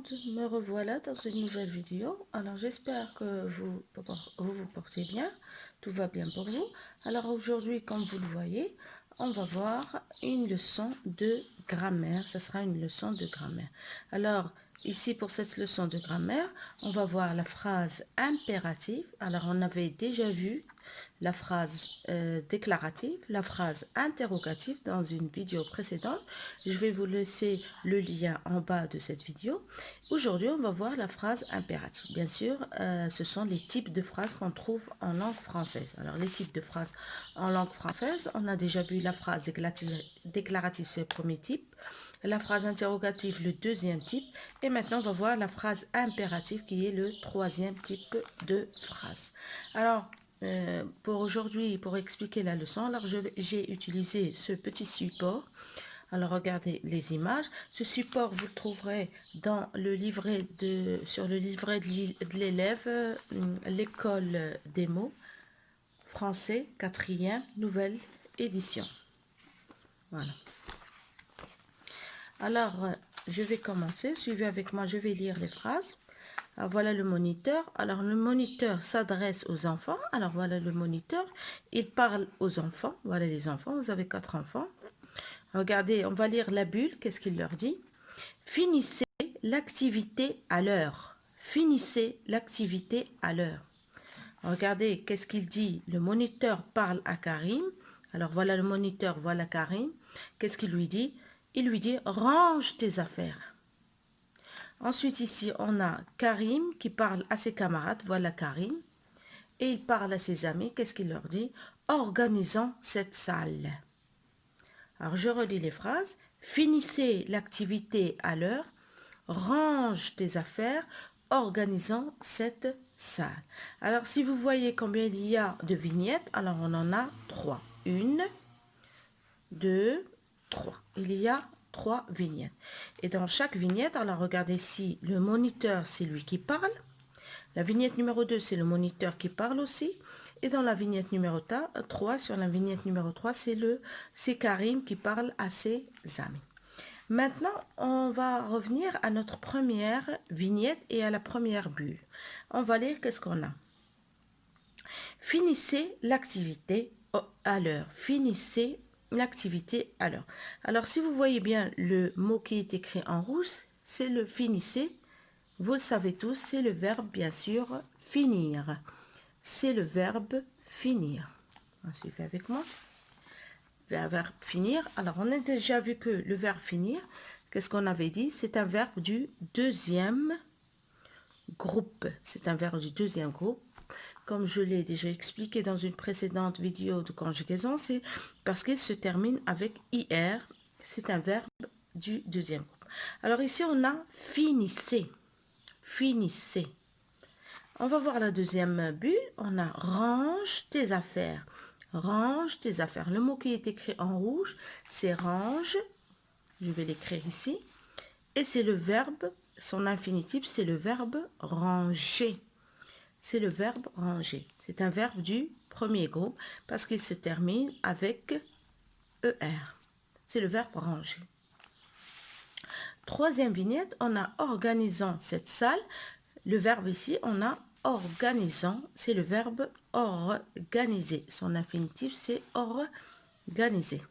monde, me revoilà dans une nouvelle vidéo. Alors j'espère que vous portez bien, tout va bien pour vous. Alors aujourd'hui, comme vous le voyez, on va voir une leçon de grammaire. Ce sera une leçon de grammaire. Alors ici pour cette leçon de grammaire, on va voir la phrase impérative. Alors on avait déjà vu la phrase déclarative, la phrase interrogative dans une vidéo précédente. Je vais vous laisser le lien en bas de cette vidéo. Aujourd'hui, on va voir la phrase impérative. Bien sûr, ce sont les types de phrases qu'on trouve en langue française. Alors, les types de phrases en langue française, on a déjà vu la phrase déclarative, c'est le premier type. La phrase interrogative, le deuxième type. Et maintenant, on va voir la phrase impérative qui est le troisième type de phrase. Alors, pour aujourd'hui, pour expliquer la leçon, alors j'ai utilisé ce petit support. Alors regardez les images. Ce support, vous le trouverez dans le livret sur le livret de l'élève, l'école des mots, français, 4e, nouvelle édition. Voilà. Alors, je vais commencer. Suivez avec moi, je vais lire les phrases. Alors, voilà le moniteur. Alors, le moniteur s'adresse aux enfants. Alors, voilà le moniteur. Il parle aux enfants. Voilà les enfants. Vous avez 4 enfants. Regardez, on va lire la bulle. Qu'est-ce qu'il leur dit? Finissez l'activité à l'heure. Finissez l'activité à l'heure. Regardez, qu'est-ce qu'il dit? Le moniteur parle à Karim. Alors, voilà le moniteur, voilà Karim. Qu'est-ce qu'il lui dit? Il lui dit, range tes affaires. Ensuite, ici, on a Karim qui parle à ses camarades. Voilà Karim. Et il parle à ses amis. Qu'est-ce qu'il leur dit? Organisons cette salle. Alors, je relis les phrases. Finissez l'activité à l'heure. Range tes affaires. Organisons cette salle. Alors, si vous voyez combien il y a de vignettes, alors on en a 3. 1, 2, 3. Il y a 3 vignettes. Et dans chaque vignette, alors regardez ici, le moniteur, c'est lui qui parle. La vignette numéro 2, c'est le moniteur qui parle aussi. Et dans la vignette numéro 3, sur la vignette numéro 3, c'est Karim qui parle à ses amis. Maintenant, on va revenir à notre première vignette et à la première bulle. On va lire qu'est-ce qu'on a. Finissez l'activité à l'heure. Finissez l'activité à l'heure. Alors, si vous voyez bien le mot qui est écrit en rouge, c'est le finissez. Vous le savez tous, c'est le verbe, bien sûr, finir. C'est le verbe finir. Suivez avec moi. Le verbe finir. Alors, on a déjà vu que le verbe finir, qu'est-ce qu'on avait dit? C'est un verbe du deuxième groupe. C'est un verbe du deuxième groupe. Comme je l'ai déjà expliqué dans une précédente vidéo de conjugaison, c'est parce qu'il se termine avec IR. C'est un verbe du deuxième groupe. Alors ici, on a finissez. Finissez. On va voir la deuxième bulle. On a range tes affaires. Range tes affaires. Le mot qui est écrit en rouge, c'est range. Je vais l'écrire ici. Et c'est le verbe, son infinitif, c'est le verbe ranger. C'est le verbe ranger. C'est un verbe du premier groupe parce qu'il se termine avec ER. C'est le verbe ranger. Troisième vignette, on a organisant cette salle. Le verbe ici, on a organisant. C'est le verbe organiser. Son infinitif, c'est organiser.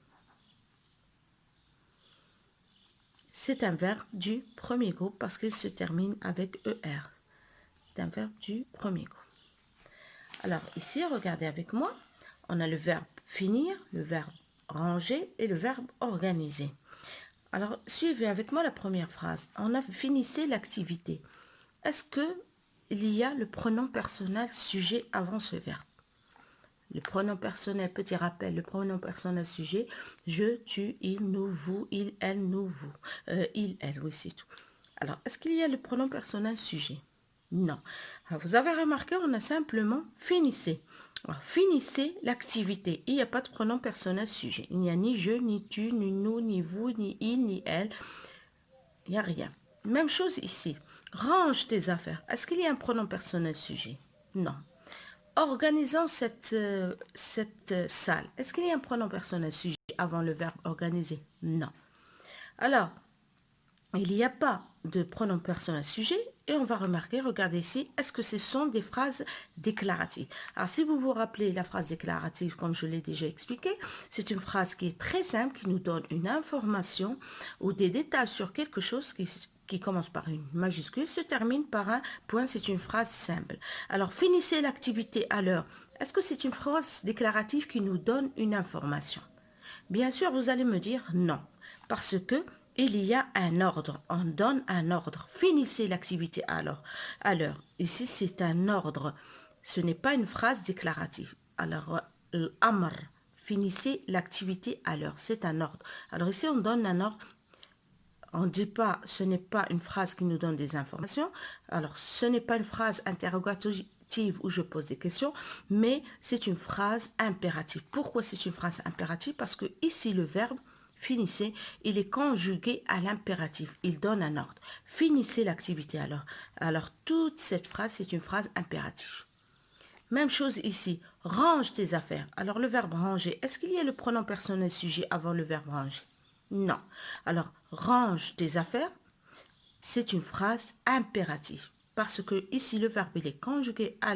C'est un verbe du premier groupe parce qu'il se termine avec ER. C'est un verbe du premier groupe. Alors ici, regardez avec moi, on a le verbe finir, le verbe ranger et le verbe organiser. Alors, suivez avec moi la première phrase. On a finissé l'activité. Est-ce qu'il y a le pronom personnel sujet avant ce verbe? Le pronom personnel, petit rappel, le pronom personnel sujet, je, tu, il, nous, vous, il, elle, nous, vous. Il, elle, oui, c'est tout. Alors, est-ce qu'il y a le pronom personnel sujet? Non. Alors, vous avez remarqué, on a simplement finissez. Alors, finissez l'activité. Il n'y a pas de pronom personnel sujet. Il n'y a ni je, ni tu, ni nous, ni vous, ni il, ni elle. Il n'y a rien. Même chose ici. Range tes affaires. Est-ce qu'il y a un pronom personnel sujet? Non. Organisons cette salle. Est-ce qu'il y a un pronom personnel sujet avant le verbe organiser? Non. Alors, il n'y a pas de pronom personnel sujet et on va remarquer, regardez ici, est-ce que ce sont des phrases déclaratives? Alors, si vous vous rappelez la phrase déclarative, comme je l'ai déjà expliqué, c'est une phrase qui est très simple, qui nous donne une information ou des détails sur quelque chose qui commence par une majuscule, se termine par un point, c'est une phrase simple. Alors, finissez l'activité à l'heure. Est-ce que c'est une phrase déclarative qui nous donne une information? Bien sûr, vous allez me dire non, parce que il y a un ordre, on donne un ordre. Finissez l'activité à l'heure. Ici, c'est un ordre, ce n'est pas une phrase déclarative. Alors, l'amr, finissez l'activité à l'heure, c'est un ordre. Alors ici, on donne un ordre. On ne dit pas, ce n'est pas une phrase qui nous donne des informations. Alors, ce n'est pas une phrase interrogative où je pose des questions, mais c'est une phrase impérative. Pourquoi c'est une phrase impérative? Parce que ici, le verbe finissez, il est conjugué à l'impératif. Il donne un ordre. Finissez l'activité alors. Alors, toute cette phrase, c'est une phrase impérative. Même chose ici. Range tes affaires. Alors, le verbe ranger, est-ce qu'il y a le pronom personnel sujet avant le verbe ranger? Non. Alors, range tes affaires, c'est une phrase impérative. Parce que ici, le verbe, il est conjugué à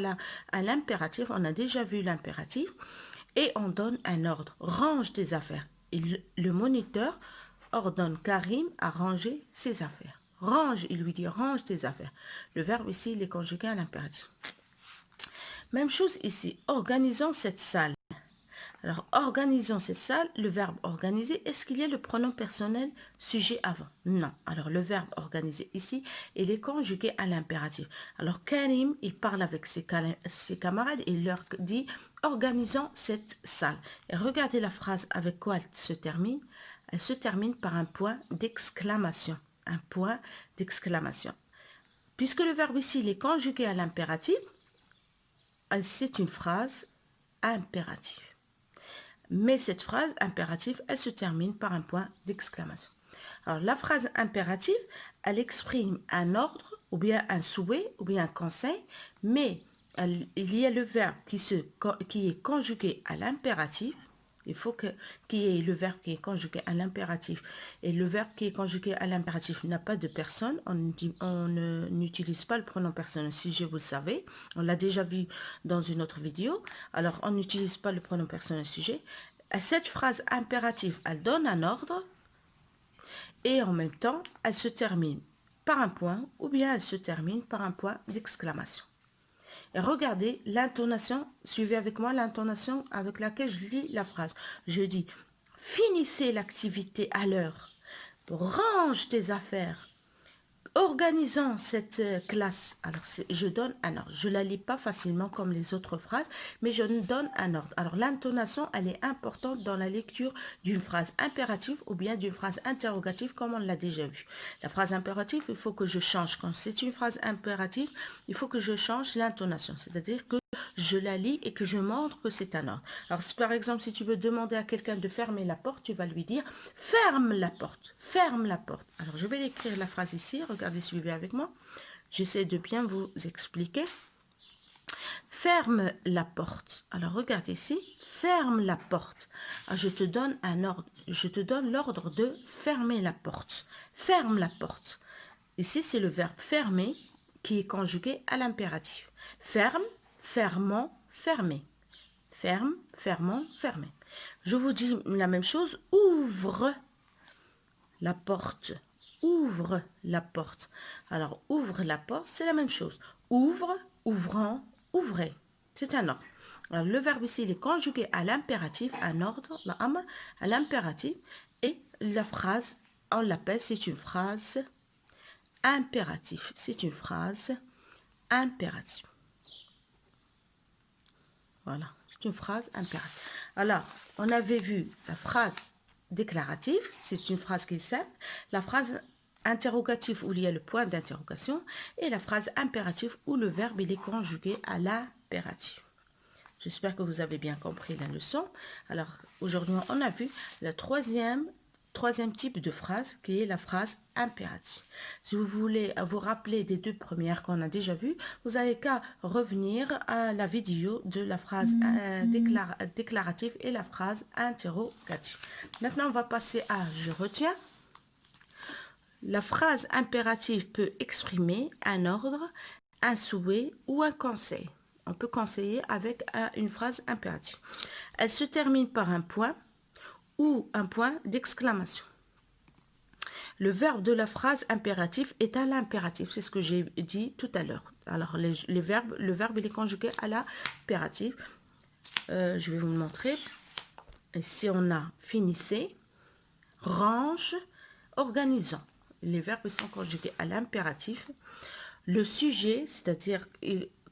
l'impératif. On a déjà vu l'impératif. Et on donne un ordre. Range tes affaires. Et le moniteur ordonne Karim à ranger ses affaires. Range, il lui dit range tes affaires. Le verbe ici, il est conjugué à l'impératif. Même chose ici. Organisons cette salle. Alors, organisons cette salle, le verbe organiser, est-ce qu'il y a le pronom personnel sujet avant? Non. Alors, le verbe organiser ici, il est conjugué à l'impératif. Alors, Karim, il parle avec ses camarades et il leur dit « Organisons cette salle ». Et regardez la phrase avec quoi elle se termine. Elle se termine par un point d'exclamation. Un point d'exclamation. Puisque le verbe ici, il est conjugué à l'impératif, c'est une phrase impérative. Mais cette phrase impérative, elle se termine par un point d'exclamation. Alors, la phrase impérative, elle exprime un ordre, ou bien un souhait, ou bien un conseil, mais il y a le verbe qui est conjugué à l'impératif. Il faut qu'il y ait le verbe qui est conjugué à l'impératif. Et le verbe qui est conjugué à l'impératif n'a pas de personne. On n'utilise pas le pronom personnel sujet, vous savez. On l'a déjà vu dans une autre vidéo. Alors, on n'utilise pas le pronom personnel sujet. Cette phrase impérative, elle donne un ordre. Et en même temps, elle se termine par un point ou bien elle se termine par un point d'exclamation. Et regardez l'intonation, suivez avec moi l'intonation avec laquelle je lis la phrase. Je dis, finissez l'activité à l'heure, range tes affaires, organisons cette classe. Alors, je donne un ordre. Je ne la lis pas facilement comme les autres phrases, mais je donne un ordre. Alors, l'intonation, elle est importante dans la lecture d'une phrase impérative ou bien d'une phrase interrogative, comme on l'a déjà vu. La phrase impérative, il faut que je change. Quand c'est une phrase impérative, il faut que je change l'intonation. C'est-à-dire que je la lis et que je montre que c'est un ordre. Alors, par exemple, si tu veux demander à quelqu'un de fermer la porte, tu vas lui dire « Ferme la porte, ferme la porte ». Alors, je vais écrire la phrase ici. Regardez, suivez avec moi. J'essaie de bien vous expliquer. Ferme la porte. Alors, regarde ici. Ferme la porte. Alors, je te donne un ordre. Je te donne l'ordre de fermer la porte. Ferme la porte. Ici, c'est le verbe fermer qui est conjugué à l'impératif. Ferme, fermons, fermez. Ferme, fermons, fermez. Je vous dis la même chose. Ouvre la porte. Ouvre la porte. Alors, ouvre la porte, c'est la même chose. Ouvre, ouvrant, ouvrez. C'est un ordre. Alors, le verbe ici, il est conjugué à l'impératif, un ordre, l'amr, à l'impératif. Et la phrase, on l'appelle, c'est une phrase impérative. C'est une phrase impérative. Voilà, c'est une phrase impérative. Alors, on avait vu la phrase déclarative, c'est une phrase qui est simple. La phrase interrogative où il y a le point d'interrogation et la phrase impérative où le verbe il est conjugué à l'impératif. J'espère que vous avez bien compris la leçon. Alors, aujourd'hui, on a vu le troisième type de phrase qui est la phrase impérative. Si vous voulez vous rappeler des deux premières qu'on a déjà vues, vous n'avez qu'à revenir à la vidéo de la phrase déclarative et la phrase interrogative. Maintenant, on va passer à « je retiens ». La phrase impérative peut exprimer un ordre, un souhait ou un conseil. On peut conseiller avec une phrase impérative. Elle se termine par un point ou un point d'exclamation. Le verbe de la phrase impérative est à l'impératif, c'est ce que j'ai dit tout à l'heure. Alors, le verbe il est conjugué à l'impératif. Je vais vous le montrer. Ici, on a finissez, range, organisant. Les verbes sont conjugués à l'impératif. Le sujet, c'est-à-dire,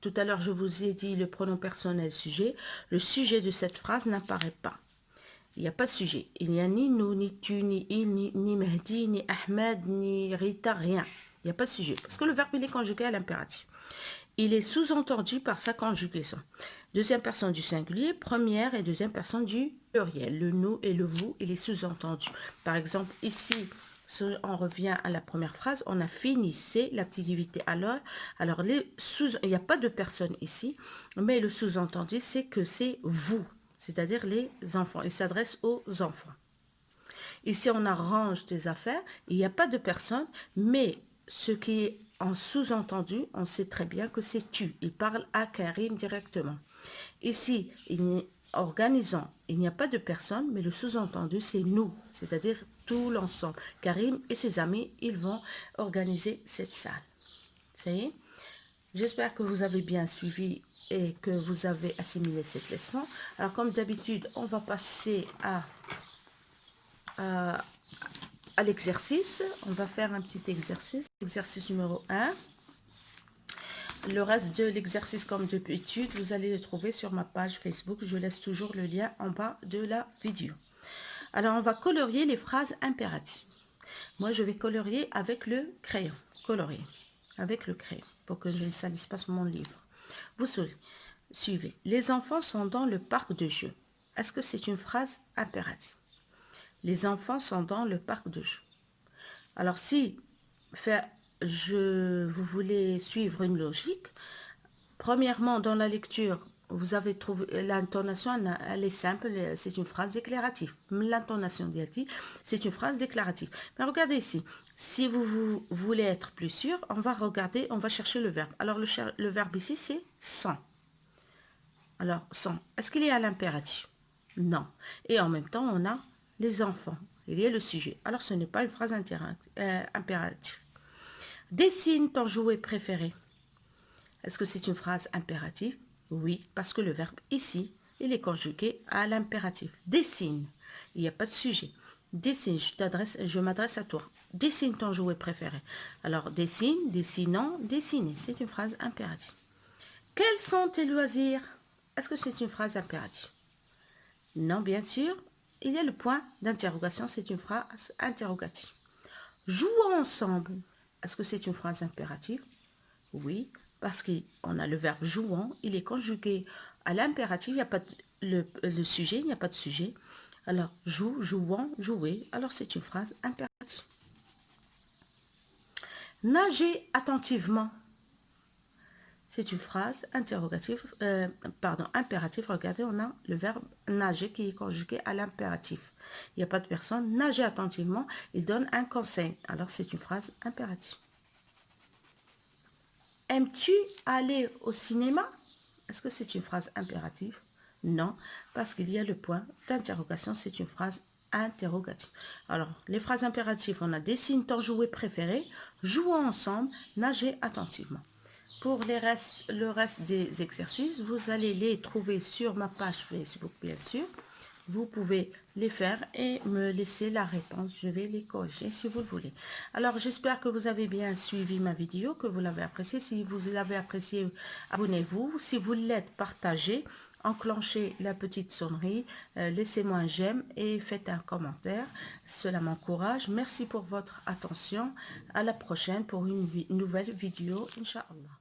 tout à l'heure, je vous ai dit le pronom personnel sujet. Le sujet de cette phrase n'apparaît pas. Il n'y a pas de sujet. Il n'y a ni nous, ni tu, ni il, ni Mehdi, ni Ahmed, ni Rita, rien. Il n'y a pas de sujet. Parce que le verbe, il est conjugué à l'impératif. Il est sous-entendu par sa conjugaison. Deuxième personne du singulier, première et deuxième personne du pluriel. Le nous et le vous, il est sous-entendu. Par exemple, ici, on revient à la première phrase, on a finissé l'activité à l'heure. Alors, il n'y a pas de personne ici, mais le sous-entendu, c'est que c'est vous, c'est-à-dire les enfants. Il s'adresse aux enfants. Ici, on arrange des affaires, il n'y a pas de personne, mais ce qui est en sous-entendu, on sait très bien que c'est tu. Il parle à Karim directement. Ici, organisant, il n'y a pas de personne, mais le sous-entendu, c'est nous, c'est-à-dire tout l'ensemble. Karim et ses amis, ils vont organiser cette salle. Ça y est? J'espère que vous avez bien suivi et que vous avez assimilé cette leçon. Alors, comme d'habitude, on va passer à l'exercice. On va faire un petit exercice. Exercice numéro 1. Le reste de l'exercice, comme d'habitude, vous allez le trouver sur ma page Facebook. Je laisse toujours le lien en bas de la vidéo. Alors, on va colorier les phrases impératives. Moi, je vais colorier avec le crayon. Colorier avec le crayon pour que je ne salisse pas mon livre. Vous suivez. Les enfants sont dans le parc de jeux. Est-ce que c'est une phrase impérative? Les enfants sont dans le parc de jeux. Alors, si vous voulez suivre une logique, premièrement, dans la lecture, vous avez trouvé l'intonation, elle est simple, c'est une phrase déclarative. L'intonation dit, c'est une phrase déclarative. Mais regardez ici, si vous voulez être plus sûr, on va regarder, on va chercher le verbe. Alors, le verbe ici, c'est sont. Alors, sont, est-ce qu'il est à l'impératif? Non. Et en même temps, on a les enfants. Il y a le sujet. Alors, ce n'est pas une phrase impérative. Dessine ton jouet préféré. Est-ce que c'est une phrase impérative? Oui, parce que le verbe ici, il est conjugué à l'impératif. Dessine. Il n'y a pas de sujet. Dessine, je m'adresse à toi. Dessine ton jouet préféré. Alors, dessine, dessinant, dessiner. C'est une phrase impérative. Quels sont tes loisirs? Est-ce que c'est une phrase impérative? Non, bien sûr. Il y a le point d'interrogation, c'est une phrase interrogative. Jouons ensemble. Est-ce que c'est une phrase impérative? Oui, parce qu'on a le verbe jouant, il est conjugué à l'impératif, il n'y a pas le sujet, il n'y a pas de sujet. Alors, joue, jouant, jouer, alors c'est une phrase impérative. Nager attentivement. C'est une phrase interrogative, impérative. Regardez, on a le verbe nager qui est conjugué à l'impératif. Il n'y a pas de personne. Nager attentivement, il donne un conseil. Alors, c'est une phrase impérative. Aimes-tu aller au cinéma? Est-ce que c'est une phrase impérative? Non, parce qu'il y a le point d'interrogation, c'est une phrase interrogative. Alors, les phrases impératives, on a dessine ton jouet préféré, jouons ensemble, nager attentivement. Pour le reste des exercices, vous allez les trouver sur ma page Facebook, bien sûr. Vous pouvez les faire et me laisser la réponse. Je vais les corriger si vous le voulez. Alors, j'espère que vous avez bien suivi ma vidéo, que vous l'avez appréciée. Si vous l'avez appréciée, abonnez-vous. Si vous l'êtes, partagez, enclenchez la petite sonnerie, laissez-moi un j'aime et faites un commentaire. Cela m'encourage. Merci pour votre attention. À la prochaine pour une nouvelle vidéo, Inch'Allah.